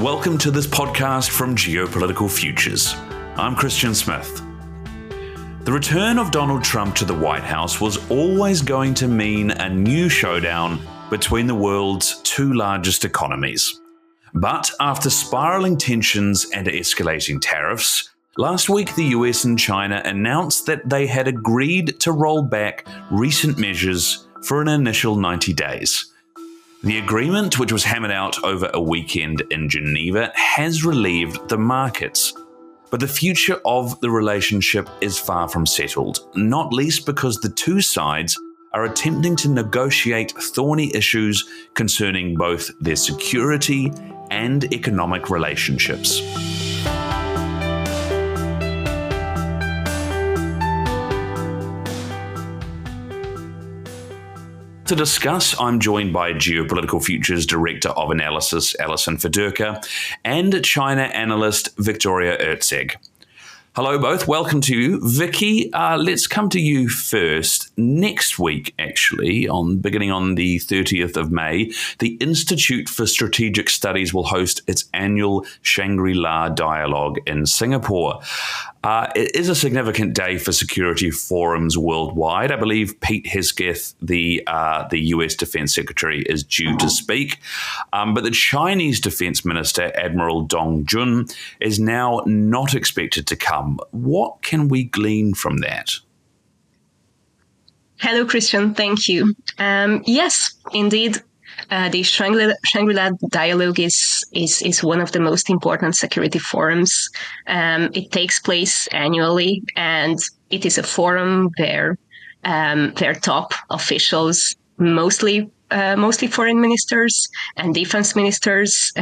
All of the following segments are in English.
and welcome to this podcast from Geopolitical Futures. I'm Christian Smith. The return of Donald Trump to the White House was always going to mean a new showdown between the world's two largest economies. But after spiraling tensions and escalating tariffs, last week the US and China announced that they had agreed to roll back recent measures for an initial 90 days. The agreement, which was hammered out over a weekend in Geneva, has relieved the markets. But the future of the relationship is far from settled, not least because the two sides are attempting to negotiate thorny issues concerning both their security and economic relationships. To discuss, I'm joined by Geopolitical Futures Director of Analysis, Allison Fedirka, and China analyst, Victoria Herczegh. Hello both, welcome to you. Vicky, let's come to you first. Next week, actually, beginning on the 30th of May, the Institute for Strategic Studies will host its annual Shangri-La Dialogue in Singapore. It is a significant day for security forums worldwide. I believe Pete Hegseth, the US Defense Secretary, is due to speak. But the Chinese Defense Minister, Admiral Dong Jun, is now not expected to come. What can we glean from that? Hello, Christian. Thank you. Yes, indeed. The Shangri-La Dialogue is one of the most important security forums. It takes place annually, and it is a forum where their top officials, mostly foreign ministers and defense ministers,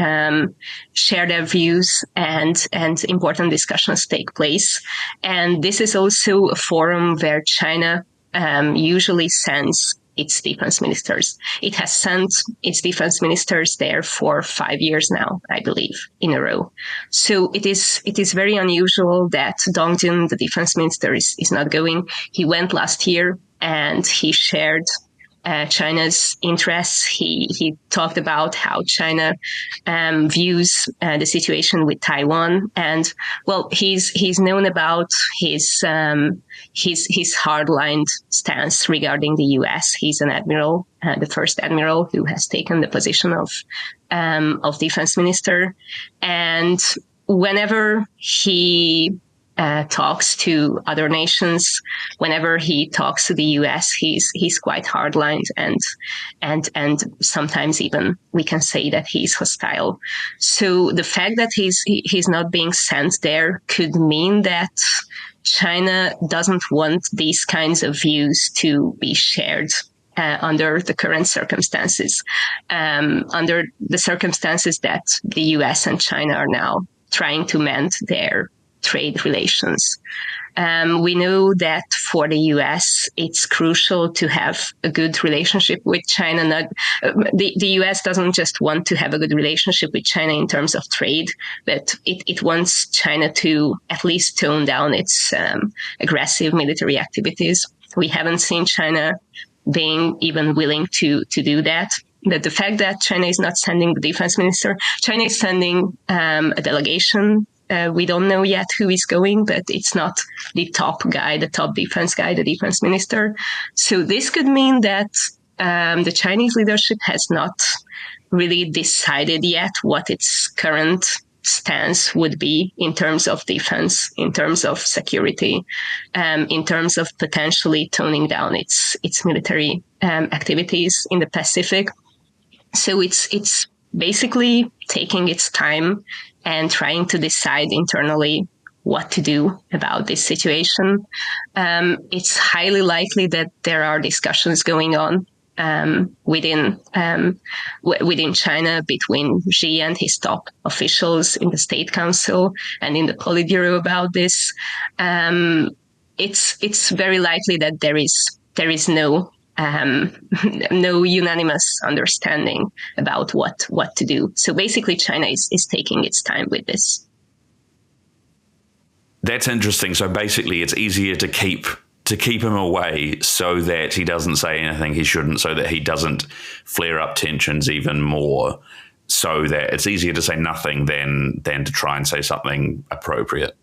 share their views and important discussions take place. And this is also a forum where China usually sends its defense ministers. It has sent its defense ministers there for 5 years now, I believe, in a row. So it is very unusual that Dong Jun, the defense minister, is not going. He went last year and he shared China's interests. He talked about how China views the situation with Taiwan, and well, he's known about his hard-lined stance regarding the U.S. He's an admiral, the first admiral who has taken the position of defense minister, and whenever he talks to other nations, whenever he talks to the U.S., he's quite hardlined and sometimes even we can say that he's hostile. So the fact that he's not being sent there could mean that China doesn't want these kinds of views to be shared under the current circumstances, under the circumstances that the U.S. and China are now trying to mend their trade relations. We know that for the U.S., it's crucial to have a good relationship with China. The U.S. doesn't just want to have a good relationship with China in terms of trade, but it wants China to at least tone down its aggressive military activities. We haven't seen China being even willing to do that. But the fact that China is not sending the defense minister, China is sending a delegation. We don't know yet who is going, but it's not the top guy, the top defense guy, the defense minister. So this could mean that the Chinese leadership has not really decided yet what its current stance would be in terms of defense, in terms of security, in terms of potentially toning down its military activities in the Pacific. So it's basically taking its time and trying to decide internally what to do about this situation. It's highly likely that there are discussions going on within China between Xi and his top officials in the State Council and in the Politburo about this. It's very likely that there is no unanimous understanding about what to do. So basically, China is taking its time with this. That's interesting. So basically, it's easier to keep him away so that he doesn't say anything he shouldn't, so that he doesn't flare up tensions even more. so that it's easier to say nothing than to try and say something appropriate.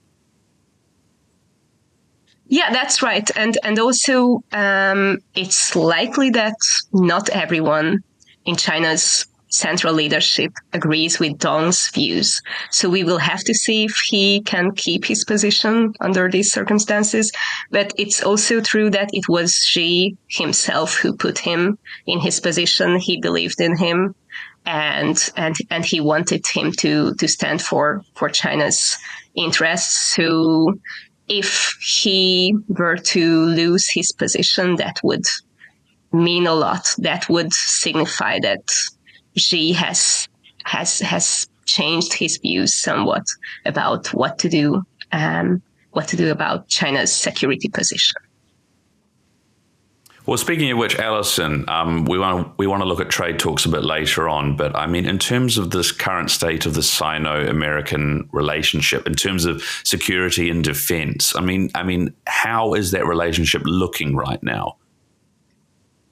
Yeah, that's right. And also, it's likely that not everyone in China's central leadership agrees with Dong's views. So we will have to see if he can keep his position under these circumstances. But it's also true that it was Xi himself who put him in his position. He believed in him, and he wanted him to stand for China's interests. So if he were to lose his position, that would mean a lot. That would signify that Xi has changed his views somewhat about what to do about China's security position. Well, speaking of which, Allison, we want to look at trade talks a bit later on. But I mean, in terms of this current state of the Sino-American relationship, in terms of security and defense, I mean, how is that relationship looking right now?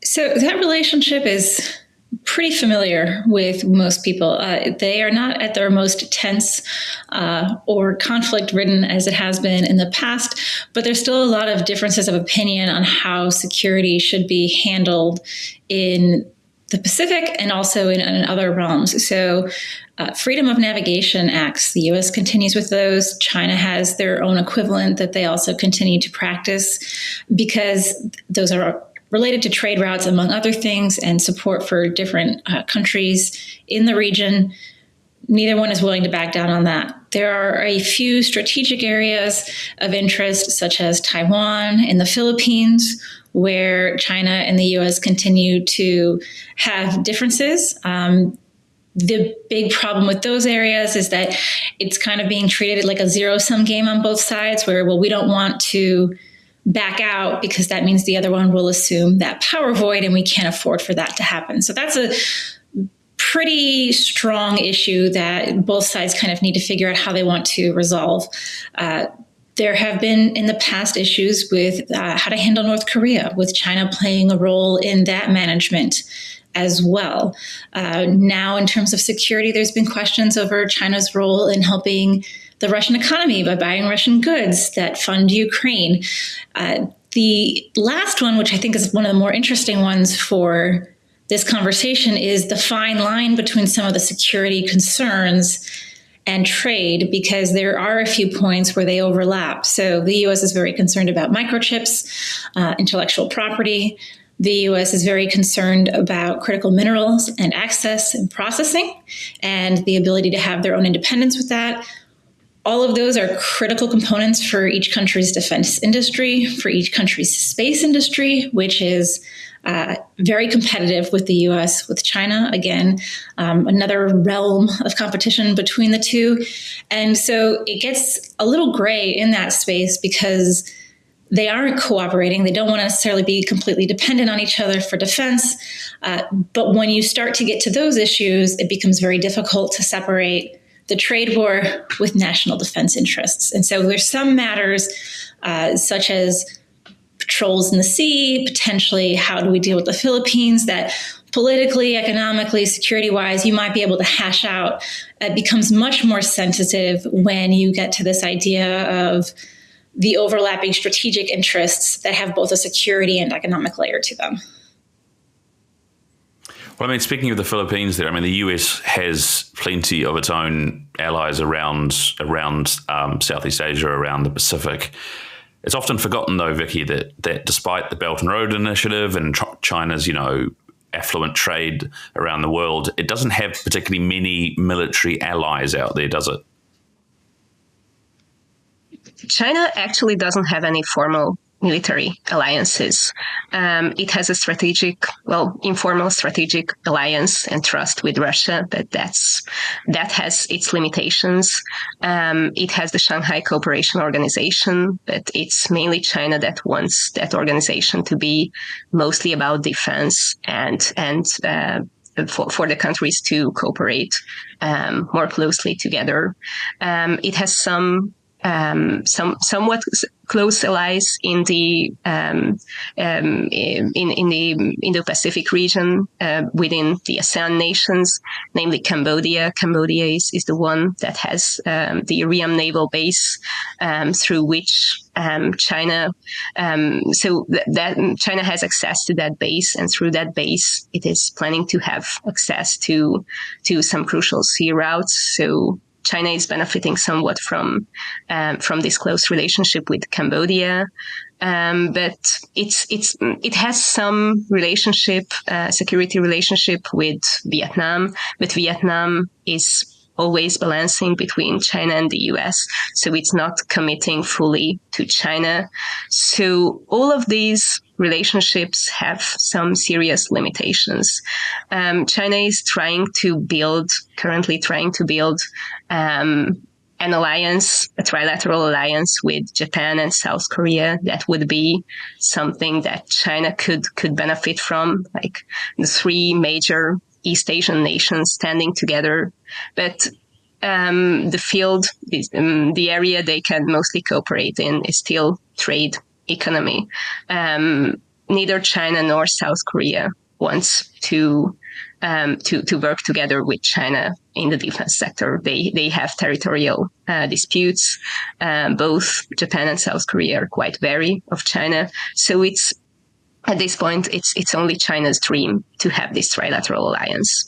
So that relationship is pretty familiar with most people. They are not at their most tense or conflict-ridden as it has been in the past, but there's still a lot of differences of opinion on how security should be handled in the Pacific and also in other realms. So freedom of navigation acts, the U.S. continues with those. China has their own equivalent that they also continue to practice because those are related to trade routes, among other things, and support for different countries in the region. Neither one is willing to back down on that. There are a few strategic areas of interest, such as Taiwan and the Philippines, where China and the U.S. continue to have differences. The big problem with those areas is that it's kind of being treated like a zero-sum game on both sides, where, well, we don't want to back out because that means the other one will assume that power void and we can't afford for that to happen. So that's a pretty strong issue that both sides kind of need to figure out how they want to resolve. There have been in the past issues with how to handle North Korea, with China playing a role in that management as well. Now, in terms of security, there's been questions over China's role in helping the Russian economy by buying Russian goods that fund Ukraine. The last one, which I think is one of the more interesting ones for this conversation, is the fine line between some of the security concerns and trade, because there are a few points where they overlap. So the U.S. is very concerned about microchips, intellectual property. The U.S. is very concerned about critical minerals and access and processing and the ability to have their own independence with that. All of those are critical components for each country's defense industry, for each country's space industry, which is very competitive with the U.S., with China. Again, another realm of competition between the two. And so it gets a little gray in that space because they aren't cooperating. They don't want to necessarily be completely dependent on each other for defense. But when you start to get to those issues, it becomes very difficult to separate the trade war with national defense interests. And so there's some matters such as patrols in the sea, potentially how do we deal with the Philippines, that politically, economically, security-wise, you might be able to hash out. It becomes much more sensitive when you get to this idea of the overlapping strategic interests that have both a security and economic layer to them. Well, I mean, speaking of the Philippines there, I mean, the US has plenty of its own allies around Southeast Asia, around the Pacific. It's often forgotten, though, Vicky, that despite the Belt and Road Initiative and China's, affluent trade around the world, it doesn't have particularly many military allies out there, does it? China actually doesn't have any formal military alliances. It has a informal strategic alliance and trust with Russia, but that has its limitations. It has the Shanghai Cooperation Organization, but it's mainly China that wants that organization to be mostly about defense and for the countries to cooperate more closely together. It has some somewhat close allies in the Indo-Pacific region within the ASEAN nations, namely Cambodia. Cambodia is the one that has the Ream naval base through which China China has access to that base, and through that base, it is planning to have access to some crucial sea routes. So China is benefiting somewhat from this close relationship with Cambodia, but it has some security relationship with Vietnam, but Vietnam is always balancing between China and the US, so it's not committing fully to China. So all of these relationships have some serious limitations. China is currently trying to build an alliance, a trilateral alliance with Japan and South Korea. That would be something that China could benefit from, like the three major East Asian nations standing together. But the area they can mostly cooperate in is still trade, economy. Neither China nor South Korea wants to work together with China in the defense sector. They have territorial disputes. Both Japan and South Korea are quite wary of China. So at this point, it's only China's dream to have this trilateral alliance.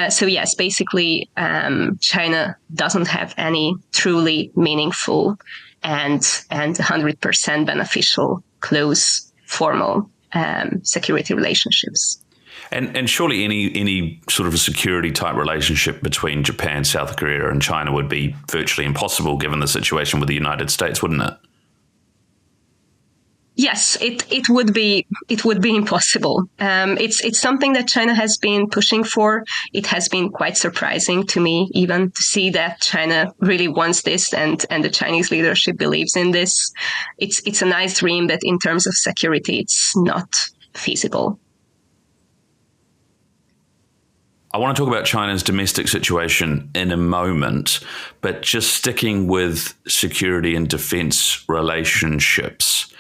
So yes, basically, China doesn't have any truly meaningful and 100% beneficial, close, formal security relationships. And surely any sort of a security type relationship between Japan, South Korea, and China would be virtually impossible given the situation with the United States, wouldn't it? Yes, it would be impossible. It's something that China has been pushing for. It has been quite surprising to me even to see that China really wants this and the Chinese leadership believes in this. It's a nice dream, but in terms of security, it's not feasible. I want to talk about China's domestic situation in a moment, but just sticking with security and defense relationships.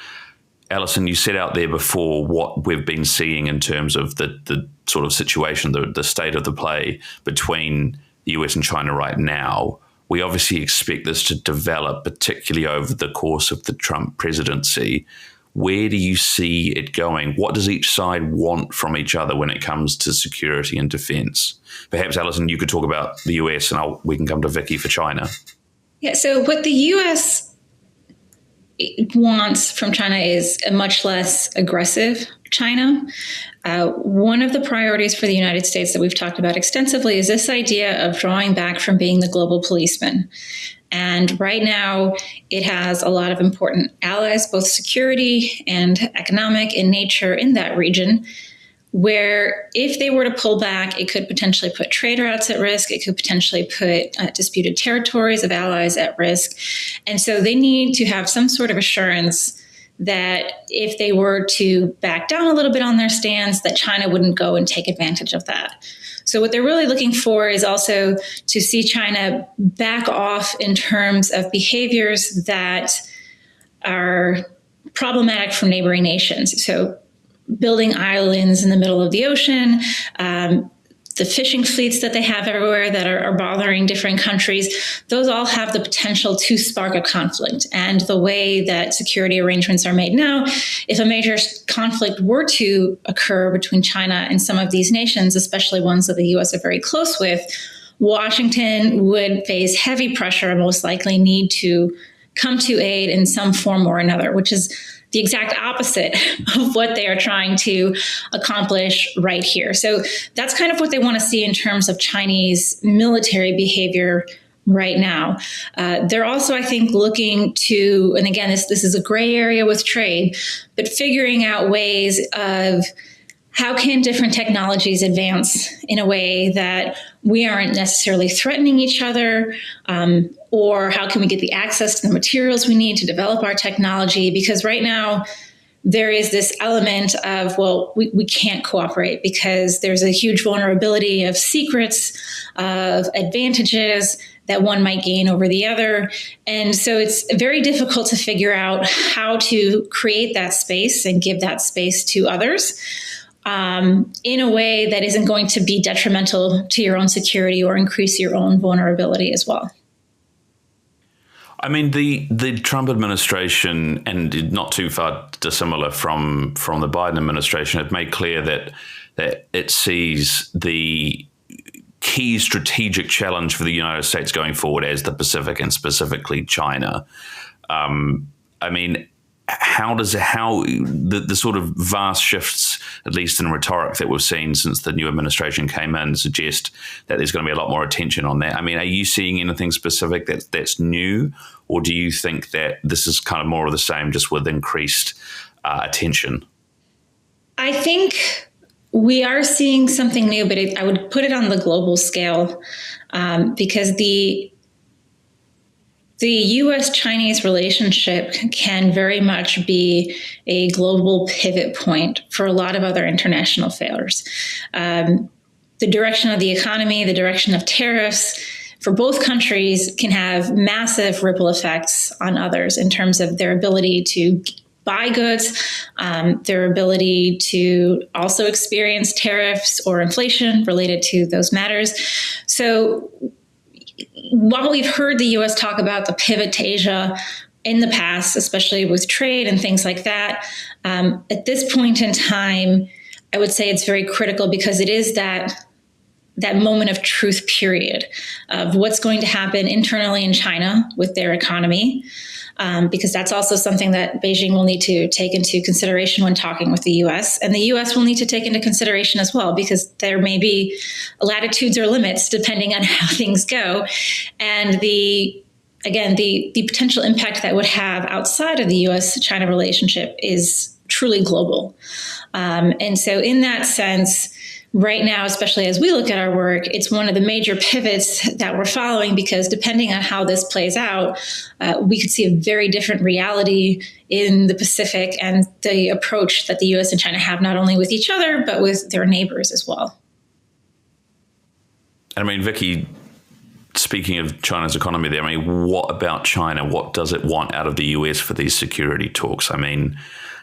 Allison, you set out there before what we've been seeing in terms of the sort of situation, the state of the play between the US and China right now. We obviously expect this to develop, particularly over the course of the Trump presidency. Where do you see it going? What does each side want from each other when it comes to security and defense? Perhaps, Allison, you could talk about the US and we can come to Vicky for China. Yeah, so what the US wants from China is a much less aggressive China. One of the priorities for the United States that we've talked about extensively is this idea of drawing back from being the global policeman. And right now, it has a lot of important allies, both security and economic in nature in that region, where if they were to pull back, it could potentially put trade routes at risk. It could potentially put disputed territories of allies at risk. And so they need to have some sort of assurance that if they were to back down a little bit on their stance, that China wouldn't go and take advantage of that. So what they're really looking for is also to see China back off in terms of behaviors that are problematic for neighboring nations. So building islands in the middle of the ocean, the fishing fleets that they have everywhere that are bothering different countries, those all have the potential to spark a conflict. And the way that security arrangements are made now, if a major conflict were to occur between China and some of these nations, especially ones that the US are very close with, Washington would face heavy pressure and most likely need to come to aid in some form or another, which is the exact opposite of what they are trying to accomplish right here. So that's kind of what they want to see in terms of Chinese military behavior right now. They're also, I think, looking to, and again, this is a gray area with trade, but figuring out ways of how can different technologies advance in a way that we aren't necessarily threatening each other, or how can we get the access to the materials we need to develop our technology? Because right now there is this element of, well, we can't cooperate because there's a huge vulnerability of secrets, of advantages that one might gain over the other. And so it's very difficult to figure out how to create that space and give that space to others in a way that isn't going to be detrimental to your own security or increase your own vulnerability as well. I mean, the Trump administration, and not too far dissimilar from the Biden administration, have made clear that it sees the key strategic challenge for the United States going forward as the Pacific and specifically China. I mean, how the sort of vast shifts, at least in rhetoric, that we've seen since the new administration came in suggest that there's going to be a lot more attention on that. I mean, are you seeing anything specific that's new, or do you think that this is kind of more of the same, just with increased attention? I think we are seeing something new, but I would put it on the global scale because the U.S.-Chinese relationship can very much be a global pivot point for a lot of other international affairs. The direction of the economy, the direction of tariffs for both countries can have massive ripple effects on others in terms of their ability to buy goods, their ability to also experience tariffs or inflation related to those matters. So while we've heard the U.S. talk about the pivot to Asia in the past, especially with trade and things like that, at this point in time, I would say it's very critical because it is that moment of truth period of what's going to happen internally in China with their economy, because that's also something that Beijing will need to take into consideration when talking with the U.S. And the U.S. will need to take into consideration as well, because there may be latitudes or limits depending on how things go. And the potential impact that would have outside of the U.S.-China relationship is truly global. And so in that sense, right now, especially as we look at our work, it's one of the major pivots that we're following, because depending on how this plays out, we could see a very different reality in the Pacific and the approach that the U.S. and China have, not only with each other, but with their neighbors as well. I mean, Vicky, speaking of China's economy there, I mean, what about China? What does it want out of the U.S. for these security talks? I mean,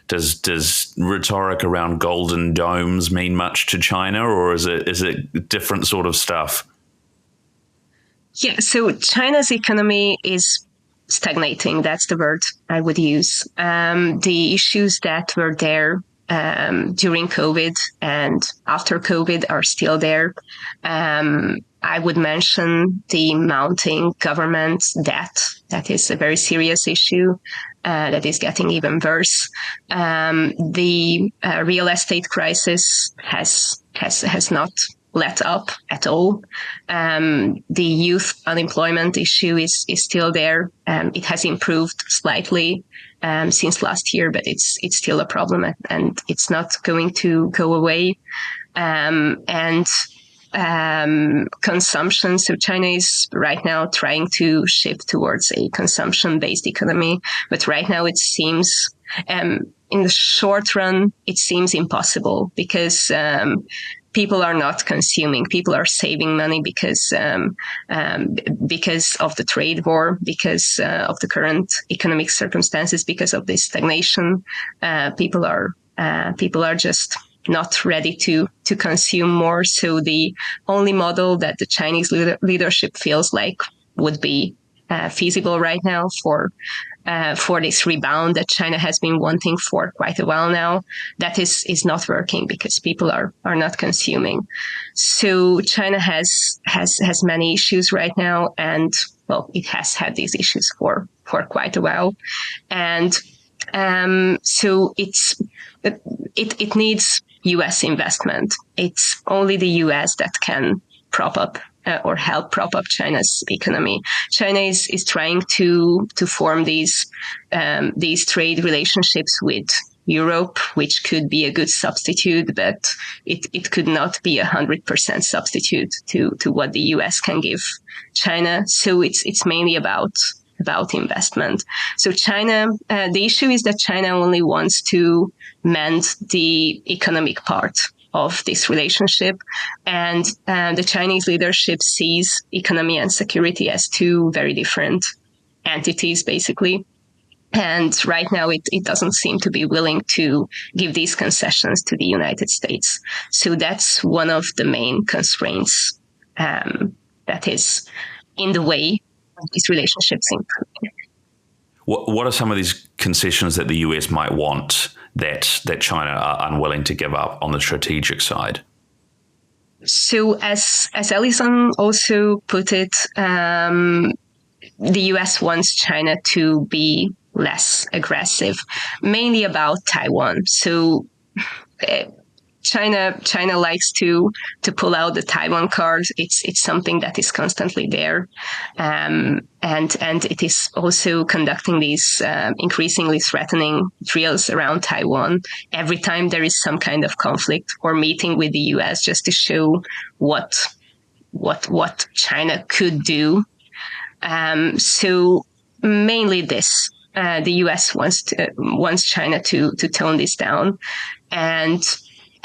Does rhetoric around golden domes mean much to China, or is it different sort of stuff? Yeah, so China's economy is stagnating. That's the word I would use. The issues that were there during COVID and after COVID are still there. I would mention the mounting government debt. That is a very serious issue that is getting even worse. The real estate crisis has not let up at all. The youth unemployment issue is still there. It has improved slightly since last year, but it's still a problem, and it's not going to go away. Consumption. So China is right now trying to shift towards a consumption-based economy, but right now it seems, in the short run, it seems impossible, because people are not consuming. People are saving money because of the trade war, because of the current economic circumstances, because of this stagnation. People are just not ready to consume more. So the only model that the Chinese leadership feels like would be feasible right now for this rebound that China has been wanting for quite a while now, that is not working, because people are not consuming. So China has many issues right now, and well, it has had these issues for quite a while, and so it needs U.S. investment. It's only the U.S. that can prop up or help prop up China's economy. China is trying to form these trade relationships with Europe, which could be a good substitute, but it could not be 100% substitute to what the U.S. can give China. So it's mainly about investment. So China, the issue is that China only wants to mend the economic part of this relationship. And the Chinese leadership sees economy and security as two very different entities, basically. And right now, it doesn't seem to be willing to give these concessions to the United States. So that's one of the main constraints that is in the way of these relationships improving. What are some of these concessions that the US might want that China are unwilling to give up on the strategic side? So as Allison also put it, the US wants China to be less aggressive, mainly about Taiwan. So China likes to pull out the Taiwan card. It's something that is constantly there, and it is also conducting these increasingly threatening drills around Taiwan every time there is some kind of conflict or meeting with the U.S. just to show what China could do. So mainly this. The U.S. wants China to tone this down, and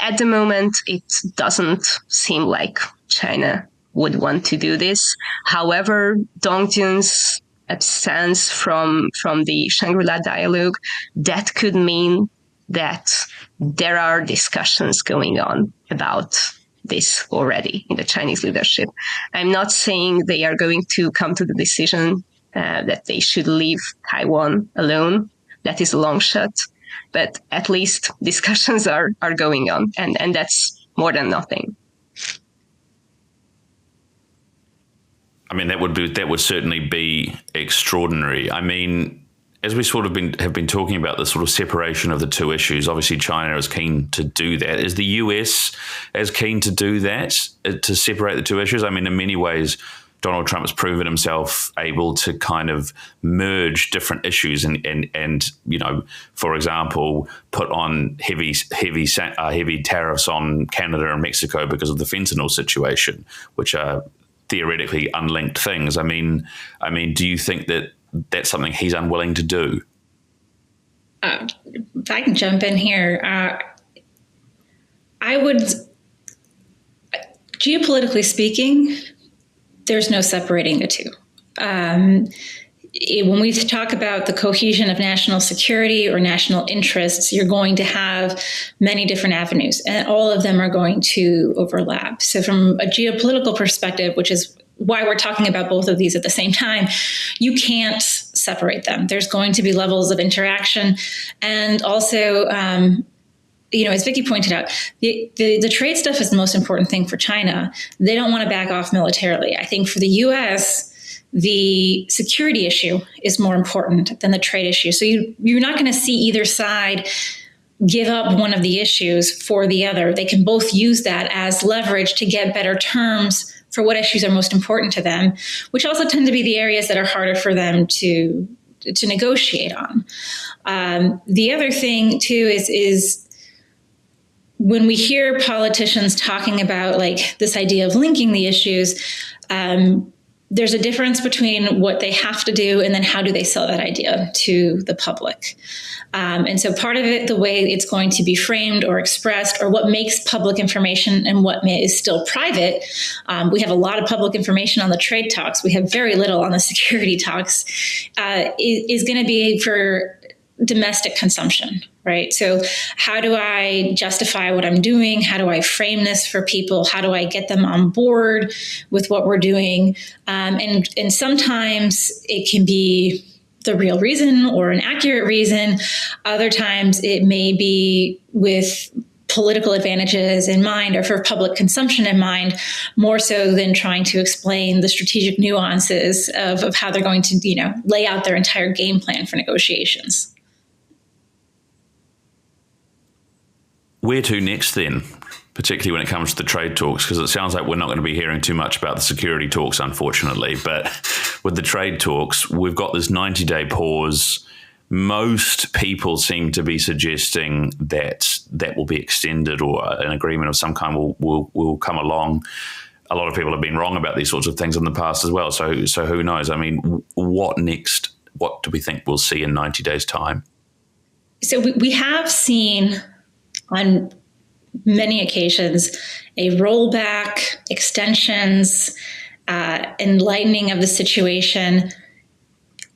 at the moment, it doesn't seem like China would want to do this. However, Dong Jun's absence from the Shangri-La dialogue, that could mean that there are discussions going on about this already in the Chinese leadership. I'm not saying they are going to come to the decision that they should leave Taiwan alone. That is a long shot. But at least discussions are going on, and that's more than nothing. I mean, that would certainly be extraordinary. I mean, as we sort of have been talking about the sort of separation of the two issues, obviously China is keen to do that. Is the US as keen to do that, to separate the two issues? I mean, in many ways, Donald Trump has proven himself able to kind of merge different issues and you know, for example, put on heavy tariffs on Canada and Mexico because of the fentanyl situation, which are theoretically unlinked things. I mean, do you think that that's something he's unwilling to do? If I can jump in here, I would, geopolitically speaking, there's no separating the two. When we talk about the cohesion of national security or national interests, you're going to have many different avenues, and all of them are going to overlap. So from a geopolitical perspective, which is why we're talking about both of these at the same time, you can't separate them. There's going to be levels of interaction. And also, as Vicky pointed out, the trade stuff is the most important thing for China. They don't want to back off militarily. I think for the U.S., the security issue is more important than the trade issue. So you're not going to see either side give up one of the issues for the other. They can both use that as leverage to get better terms for what issues are most important to them, which also tend to be the areas that are harder for them to negotiate on. The other thing, too, is when we hear politicians talking about like this idea of linking the issues, there's a difference between what they have to do and then how do they sell that idea to the public. And so part of it, the way it's going to be framed or expressed, or what makes public information and what is still private. We have a lot of public information on the trade talks. We have very little on the security talks, is going to be for domestic consumption, right? So how do I justify what I'm doing? How do I frame this for people? How do I get them on board with what we're doing? And sometimes it can be the real reason or an accurate reason. Other times it may be with political advantages in mind or for public consumption in mind, more so than trying to explain the strategic nuances of how they're going to, lay out their entire game plan for negotiations. Where to next then, particularly when it comes to the trade talks? Because it sounds like we're not going to be hearing too much about the security talks, unfortunately. But with the trade talks, we've got this 90-day pause. Most people seem to be suggesting that will be extended or an agreement of some kind will come along. A lot of people have been wrong about these sorts of things in the past as well. So who knows? I mean, what next? What do we think we'll see in 90 days' time? So we have seen on many occasions a rollback, extensions, enlightening of the situation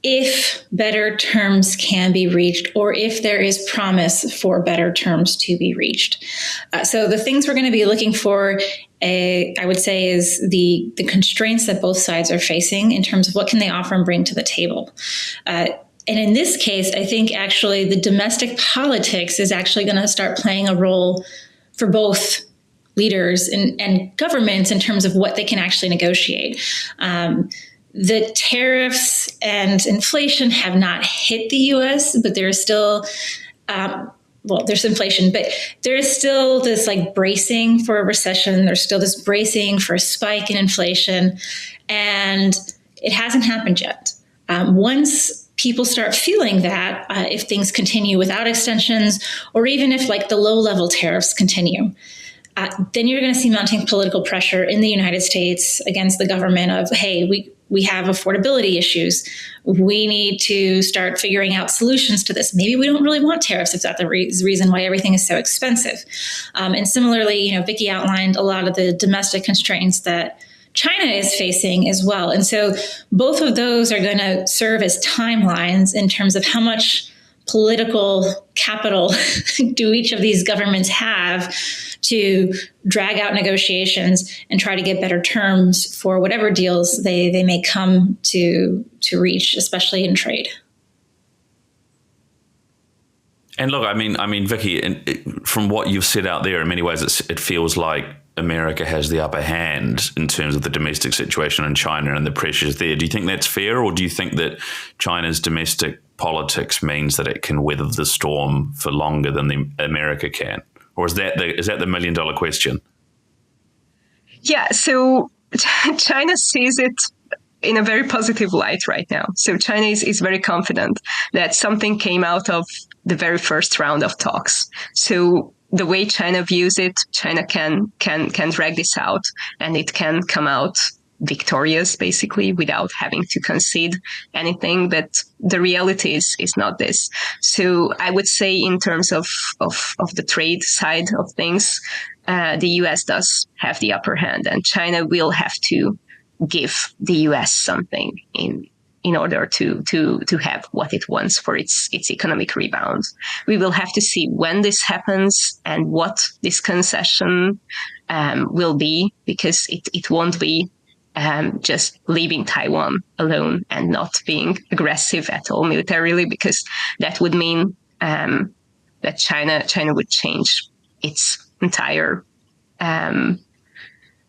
if better terms can be reached or if there is promise for better terms to be reached. So the things we're going to be looking for, I would say, is the constraints that both sides are facing in terms of what can they offer and bring to the table. And in this case, I think actually the domestic politics is actually going to start playing a role for both leaders and governments in terms of what they can actually negotiate. The tariffs and inflation have not hit the U.S., but there is still, there's inflation, but there is still this like bracing for a recession. There's still this bracing for a spike in inflation, and it hasn't happened yet. Once people start feeling that, if things continue without extensions, or even if like the low-level tariffs continue, then you're going to see mounting political pressure in the United States against the government of, hey, we have affordability issues. We need to start figuring out solutions to this. Maybe we don't really want tariffs if that's the reason why everything is so expensive. And similarly, Vicki outlined a lot of the domestic constraints that China is facing as well. And so both of those are going to serve as timelines in terms of how much political capital do each of these governments have to drag out negotiations and try to get better terms for whatever deals they may come to reach, especially in trade. And look, I mean, Vicki, from what you've said out there, in many ways, it feels like America has the upper hand in terms of the domestic situation in China and the pressures there. Do you think that's fair, or do you think that China's domestic politics means that it can weather the storm for longer than America can? Or is that the $1 million question? Yeah, so China sees it in a very positive light right now. So China is very confident that something came out of the very first round of talks. So the way China views it, China can drag this out, and it can come out victorious, basically, without having to concede anything. But the reality is not this. So I would say in terms of the trade side of things, the US does have the upper hand, and China will have to give the US something in order to have what it wants for its economic rebound. We will have to see when this happens and what this concession will be, because it won't be just leaving Taiwan alone and not being aggressive at all militarily, because that would mean that China would change its entire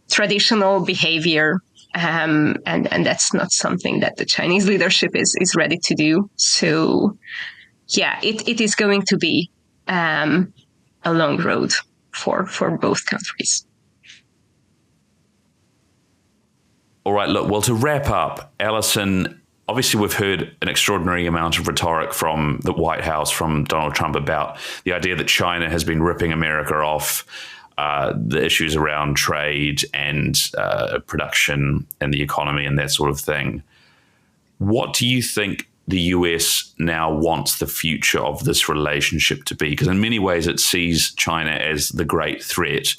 traditional behavior. And that's not something that the Chinese leadership is ready to do. So, yeah, it is going to be a long road for both countries. All right, look, well, to wrap up, Allison, obviously we've heard an extraordinary amount of rhetoric from the White House, from Donald Trump, about the idea that China has been ripping America off, the issues around trade and production and the economy and that sort of thing. What do you think the US now wants the future of this relationship to be? Because in many ways it sees China as the great threat,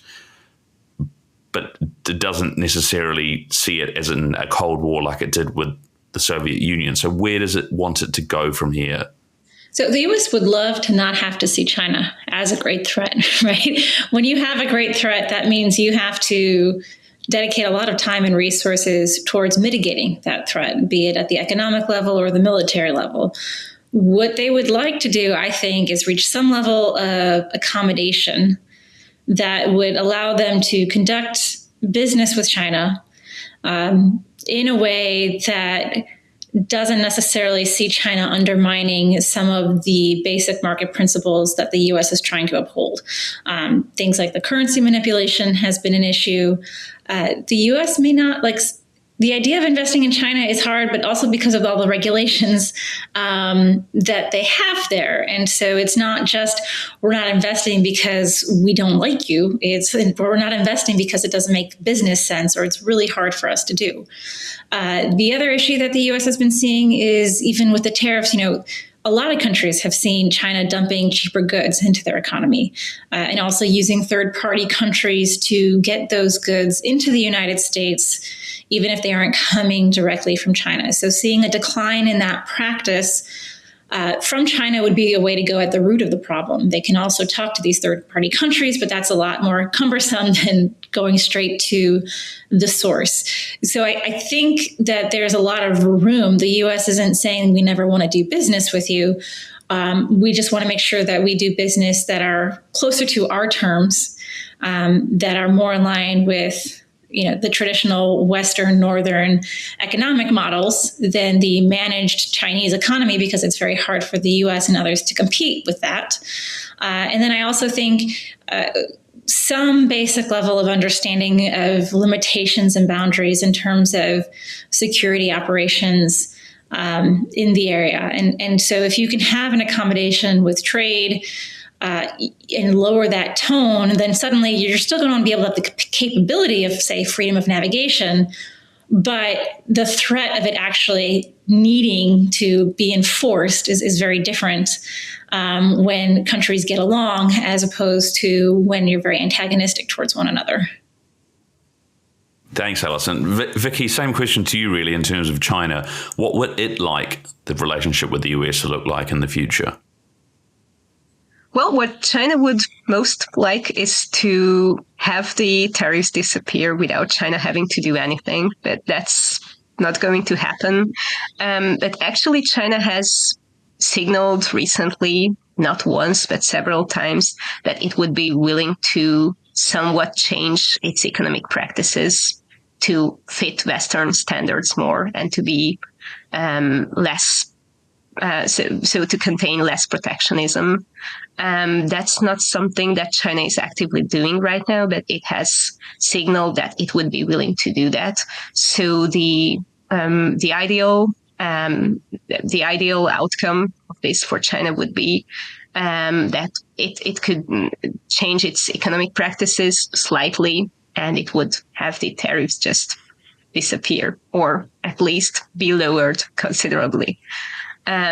but it doesn't necessarily see it as in a Cold War like it did with the Soviet Union. So where does it want it to go from here? So the U.S. would love to not have to see China as a great threat, right? When you have a great threat, that means you have to dedicate a lot of time and resources towards mitigating that threat, be it at the economic level or the military level. What they would like to do, I think, is reach some level of accommodation that would allow them to conduct business with China in a way that doesn't necessarily see China undermining some of the basic market principles that the U.S. is trying to uphold. Things like the currency manipulation has been an issue. The U.S. may not the idea of investing in China is hard, but also because of all the regulations that they have there. And so it's not just we're not investing because we don't like you. We're not investing because it doesn't make business sense or it's really hard for us to do. The other issue that the U.S. has been seeing is even with the tariffs, a a lot of countries have seen China dumping cheaper goods into their economy and also using third-party countries to get those goods into the United States, even if they aren't coming directly from China. So seeing a decline in that practice from China would be a way to go at the root of the problem. They can also talk to these third-party countries, but that's a lot more cumbersome than going straight to the source. So I think that there's a lot of room. The U.S. isn't saying we never want to do business with you. We just want to make sure that we do business that are closer to our terms, that are more in line with the traditional Western, Northern economic models than the managed Chinese economy, because it's very hard for the U.S. and others to compete with that. And then I also think some basic level of understanding of limitations and boundaries in terms of security operations in the area. And so if you can have an accommodation with trade, and lower that tone, then suddenly you're still going to be able to have the capability of, say, freedom of navigation, but the threat of it actually needing to be enforced is very different when countries get along, as opposed to when you're very antagonistic towards one another. Thanks, Allison. Vicky, same question to you, really, in terms of China. What would it like the relationship with the US to look like in the future? Well, what China would most like is to have the tariffs disappear without China having to do anything, but that's not going to happen. But actually, China has signaled recently, not once, but several times, that it would be willing to somewhat change its economic practices to fit Western standards more and to be less so to contain less protectionism. That's not something that China is actively doing right now, but it has signaled that it would be willing to do that. So the ideal outcome of this for China would be that it could change its economic practices slightly, and it would have the tariffs just disappear, or at least be lowered considerably.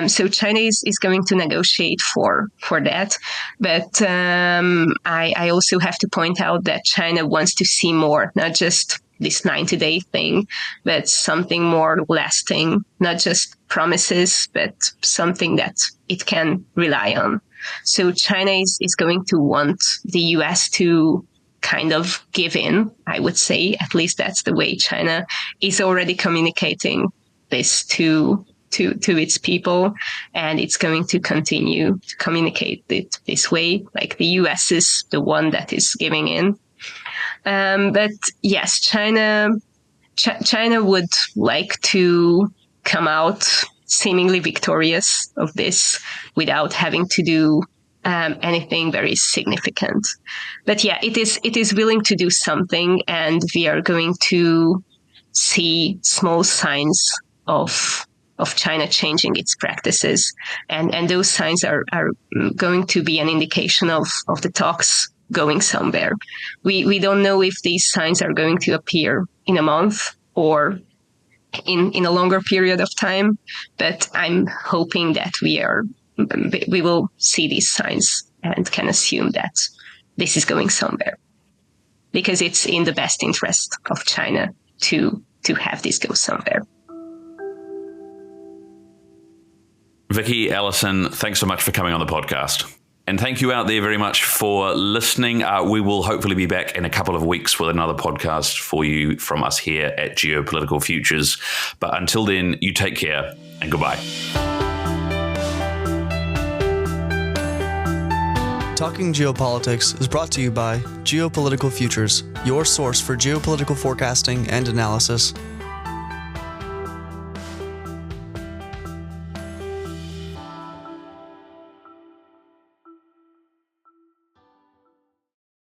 So China is going to negotiate for that. But I also have to point out that China wants to see more, not just this 90-day thing, but something more lasting, not just promises, but something that it can rely on. So China is going to want the US to kind of give in, I would say. At least that's the way China is already communicating this to its people, and it's going to continue to communicate it this way. Like the US is the one that is giving in. But yes, China would like to come out seemingly victorious of this without having to do anything very significant. But yeah, it is willing to do something, and we are going to see small signs of China changing its practices. And those signs are going to be an indication of the talks going somewhere. We don't know if these signs are going to appear in a month or in a longer period of time, but I'm hoping that we will see these signs and can assume that this is going somewhere, because it's in the best interest of China to have this go somewhere. Vicky, Allison, thanks so much for coming on the podcast. And thank you out there very much for listening. We will hopefully be back in a couple of weeks with another podcast for you from us here at Geopolitical Futures. But until then, you take care and goodbye. Talking Geopolitics is brought to you by Geopolitical Futures, your source for geopolitical forecasting and analysis.